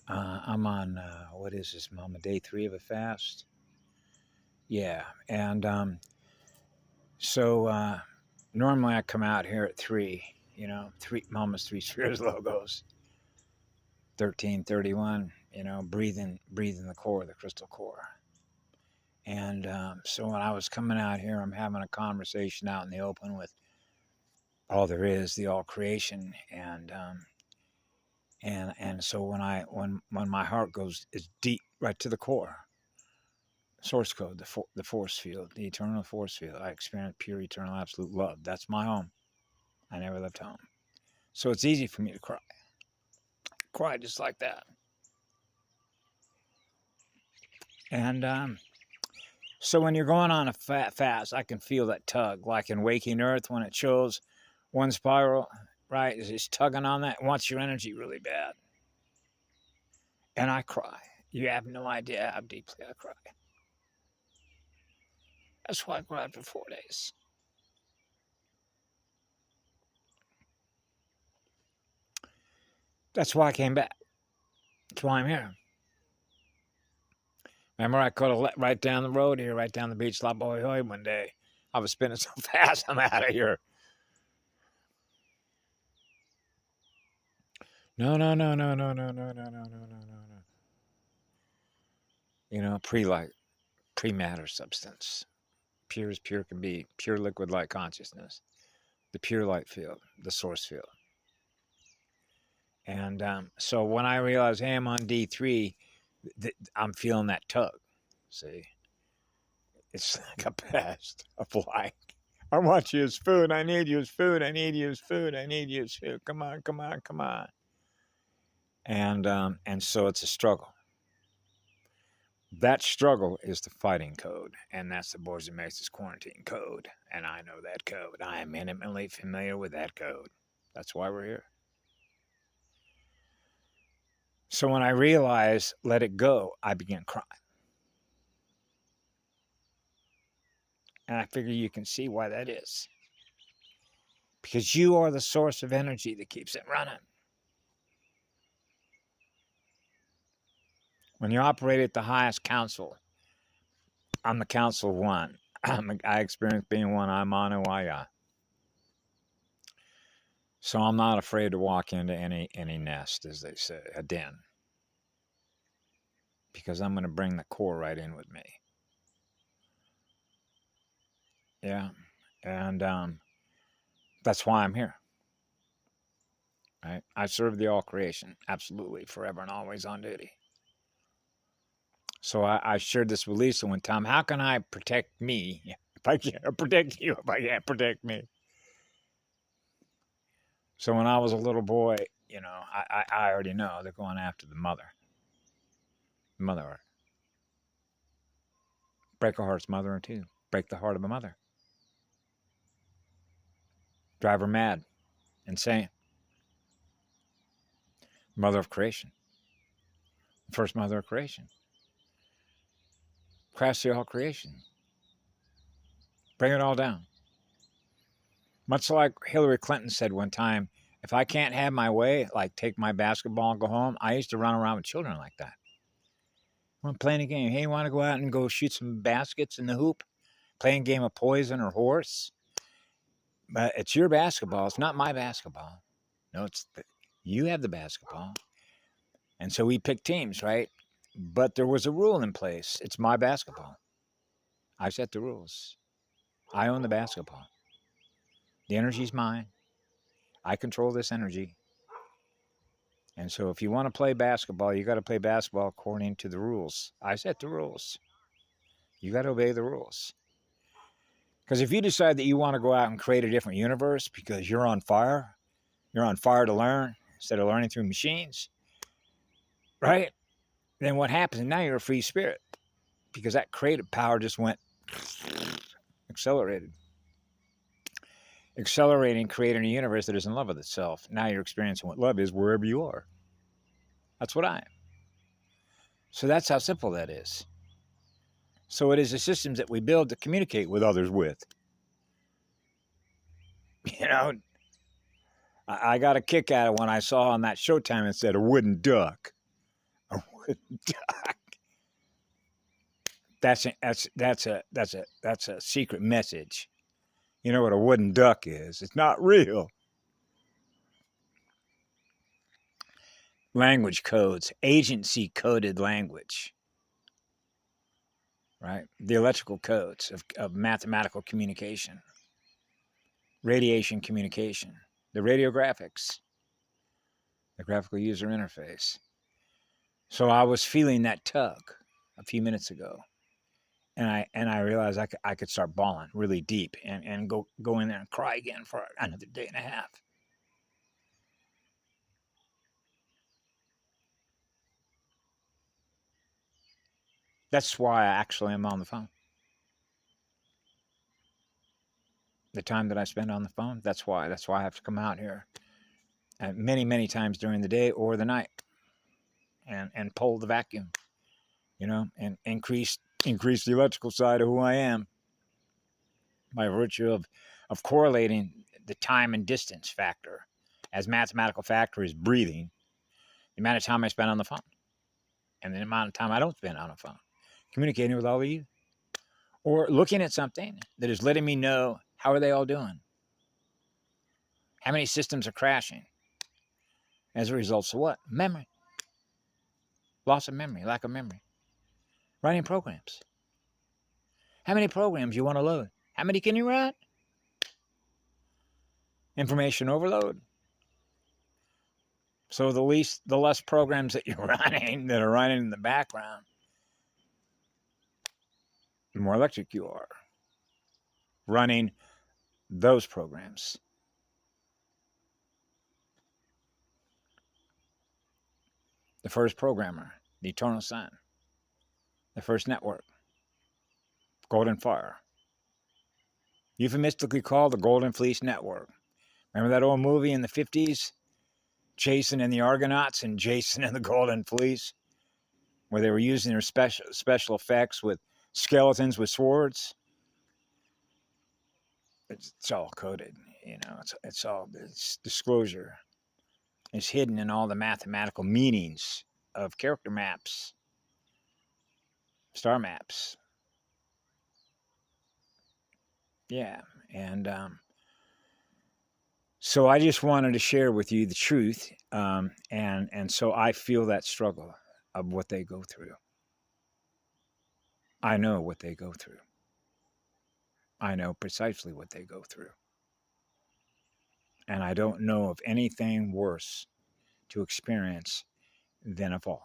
I'm on, what is this, Mama? Day 3 of a fast? Yeah. And so normally I come out here at 3, three Mama's 3 Spheres logos, 1331, breathing the core, the crystal core. And so when I was coming out here, I'm having a conversation out in the open with all there is, the all creation. And so when my heart goes is deep right to the core, source code, the force field, the eternal force field, I experience pure eternal absolute love. That's my home. I never left home, so it's easy for me to cry just like that. And so when you're going on a fast, I can feel that tug, like in Waking Earth when it shows one spiral, right? It's tugging on that. It wants your energy really bad, and I cry. You have no idea how deeply I cry. That's why I cried for 4 days. That's why I came back. That's why I'm here. Remember, I could have let right down the road here, right down the beach, La Boy Hoy one day. I was spinning so fast, I'm out of here. No. Pre-light, pre-matter substance. Pure as pure can be. Pure liquid light consciousness. The pure light field, the source field. And so when I realized, hey, I'm on D3, I'm feeling that tug. See? It's like a pest of like, I want you as food. I need you as food. I need you as food. I need you as food. Come on. And so it's a struggle. That struggle is the fighting code, and that's the Boys and Maces quarantine code. And I know that code. I am intimately familiar with that code. That's why we're here. So when I realized, let it go, I began crying. And I figure you can see why that is. Because you are the source of energy that keeps it running. When you operate at the highest council, I'm the council of one. I experience being one. I'm ManU Ah Ya. So I'm not afraid to walk into any nest, as they say, a den. Because I'm going to bring the core right in with me. Yeah. And that's why I'm here. Right? I serve the all creation, absolutely, forever and always on duty. So I shared this with Lisa one time. How can I protect me if I can't protect you, if I can't protect me? So when I was a little boy, I already know they're going after the mother. Mother heart. Break a heart's mother in two. Break the heart of a mother. Drive her mad. Insane. Mother of creation. First mother of creation. Crash the all creation. Bring it all down. Much like Hillary Clinton said one time, if I can't have my way, like take my basketball and go home, I used to run around with children like that. I'm playing a game. Hey, you want to go out and go shoot some baskets in the hoop? Playing a game of poison or horse? But it's your basketball. It's not my basketball. No, you have the basketball. And so we picked teams, right? But there was a rule in place. It's my basketball. I set the rules. I own the basketball. The energy's mine. I control this energy. And so if you want to play basketball, you got to play basketball according to the rules. I set the rules. You got to obey the rules. Because if you decide that you want to go out and create a different universe because you're on fire to learn instead of learning through machines, right? Then what happens? Now you're a free spirit because that creative power just went accelerating, creating a universe that is in love with itself. Now you're experiencing what love is wherever you are. That's what I am. So that's how simple that is. So it is the systems that we build to communicate with others with. I got a kick out of when I saw on that Showtime it said a wooden duck. duck. That's a secret message. You know what a wooden duck is? It's not real. Language codes, agency coded language, right? The electrical codes of mathematical communication, radiation communication, the radiographics, the graphical user interface. So I was feeling that tug a few minutes ago. And I realized I could start bawling really deep and go in there and cry again for another day and a half. That's why I actually am on the phone. The time that I spend on the phone, that's why. That's why I have to come out here many times during the day or the night and pull the vacuum, and increase the electrical side of who I am by virtue of correlating the time and distance factor as mathematical factor is breathing, the amount of time I spend on the phone and the amount of time I don't spend on the phone communicating with all of you or looking at something that is letting me know how are they all doing, how many systems are crashing as a result of what? Memory, loss of memory, lack of memory. Writing programs. How many programs you want to load? How many can you write? Information overload. So the less programs that you're running that are running in the background, the more electric you are running those programs. The first programmer, the eternal sun, the first network, Golden Fire, euphemistically called the Golden Fleece Network. Remember that old movie in the 50s? Jason and the Argonauts and Jason and the Golden Fleece, where they were using their special effects with skeletons with swords. It's all coded, it's disclosure. It's hidden in all the mathematical meanings of character maps, star maps. Yeah, and so I just wanted to share with you the truth, and so I feel that struggle of what they go through. I know what they go through. I know precisely what they go through. And I don't know of anything worse to experience than a fall.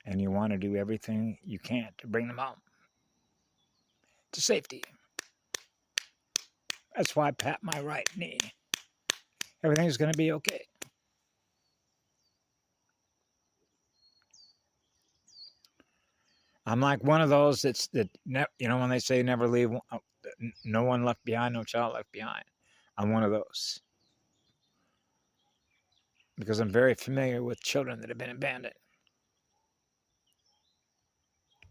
And you want to do everything you can to bring them home to safety. That's why I pat my right knee. Everything's going to be okay. I'm like one of those when they say never leave, no one left behind, no child left behind. I'm one of those. Because I'm very familiar with children that have been abandoned.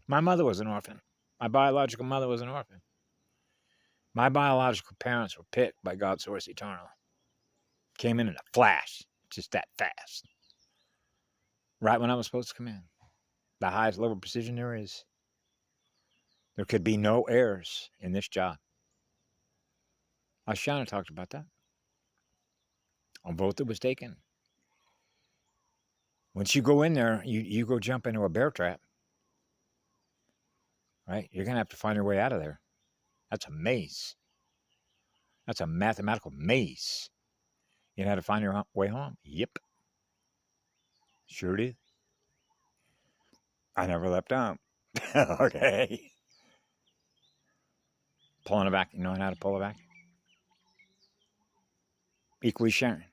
My mother was an orphan. My biological mother was an orphan. My biological parents were picked by God's source eternal. Came in a flash, just that fast. Right when I was supposed to come in. The highest level of precision there is. There could be no errors in this job. Ashana talked about that. A vote that was taken. Once you go in there, you go jump into a bear trap. Right? You're going to have to find your way out of there. That's a maze. That's a mathematical maze. You know how to find your way home? Yep. Sure did. I never left home. Okay. Pulling a vacuum. Knowing how to pull a vacuum. Equally sharing.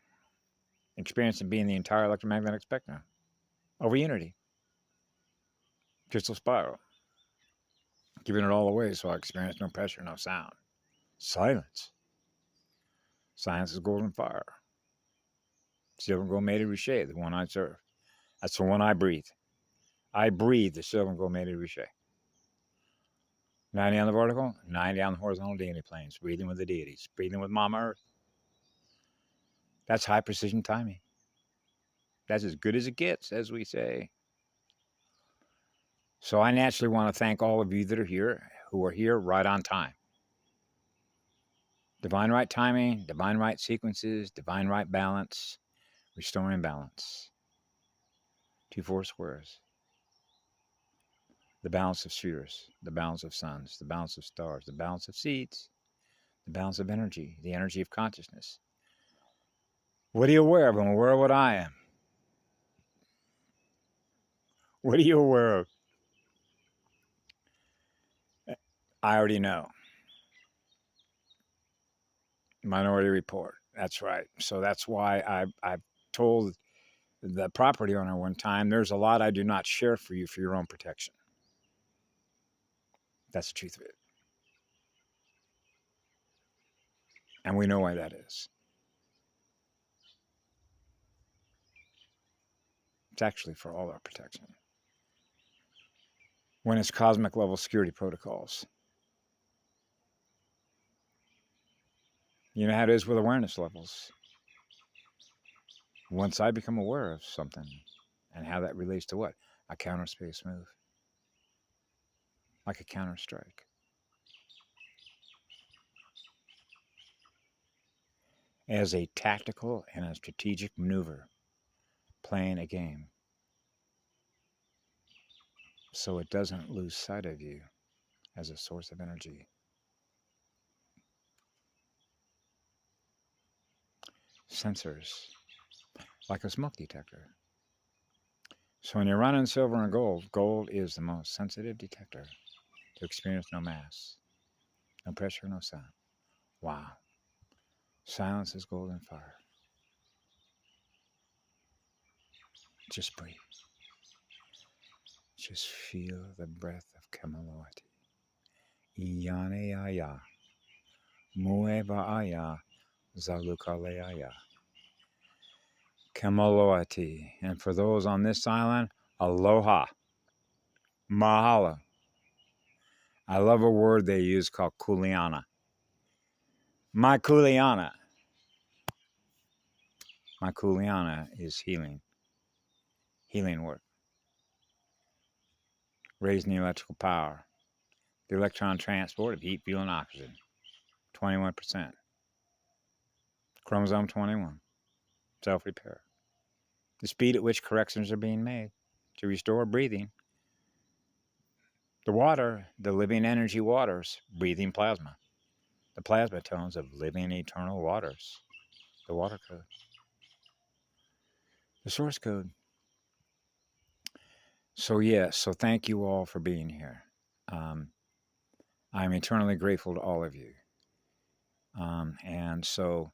Experiencing being the entire electromagnetic spectrum. Over unity. Crystal spiral. Giving it all away so I experience no pressure, no sound. Silence. Silence is golden fire. Silver and gold made of Richer, the one I serve. That's the one I breathe. I breathe the silver and gold made of Richer. 90 on the vertical, 90 on the horizontal deity planes. Breathing with the deities. Breathing with Mama Earth. That's high precision timing. That's as good as it gets, as we say. So I naturally want to thank all of you that are here, who are here right on time. Divine right timing, divine right sequences, divine right balance, restoring balance. 2-4 squares. The balance of spheres, the balance of suns, the balance of stars, the balance of seeds, the balance of energy, the energy of consciousness. What are you aware of? I'm aware of what I am. What are you aware of? I already know. Minority Report. That's right. So that's why I told the property owner one time, there's a lot I do not share for you for your own protection. That's the truth of it. And we know why that is. It's actually for all our protection. When it's cosmic level security protocols. You know how it is with awareness levels. Once I become aware of something and how that relates to what? I counter space move. Like a counter strike. As a tactical and a strategic maneuver, playing a game. So it doesn't lose sight of you as a source of energy. Sensors, like a smoke detector. So when you're running silver and gold, gold is the most sensitive detector to experience no mass, no pressure, no sound. Wow. Silence is golden fire. Just breathe. Just feel the breath of Kamalawati. Iyane Ah Ya. Mueva Ah Ya. Zalukale Ah Ya. Kamalawati. And for those on this island, aloha. Mahalo. I love a word they use called kuleana. My kuleana. My kuleana is healing. Healing work. Raising the electrical power. The electron transport of heat, fuel, and oxygen. 21%. Chromosome 21. Self-repair. The speed at which corrections are being made to restore breathing. The water, the living energy waters, breathing plasma. The plasma tones of living eternal waters. The water code. The source code. So yes, so thank you all for being here. I'm eternally grateful to all of you. And so,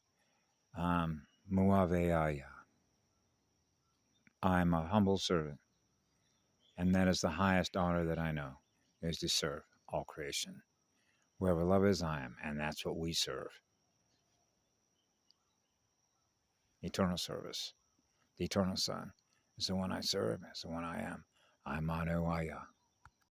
ManU Ah Ya. I'm a humble servant. And that is the highest honor that I know, is to serve all creation. Wherever love is, I am. And that's what we serve. Eternal service. The eternal sun is the one I serve, is the one I am. I'm ManU Ah Ya.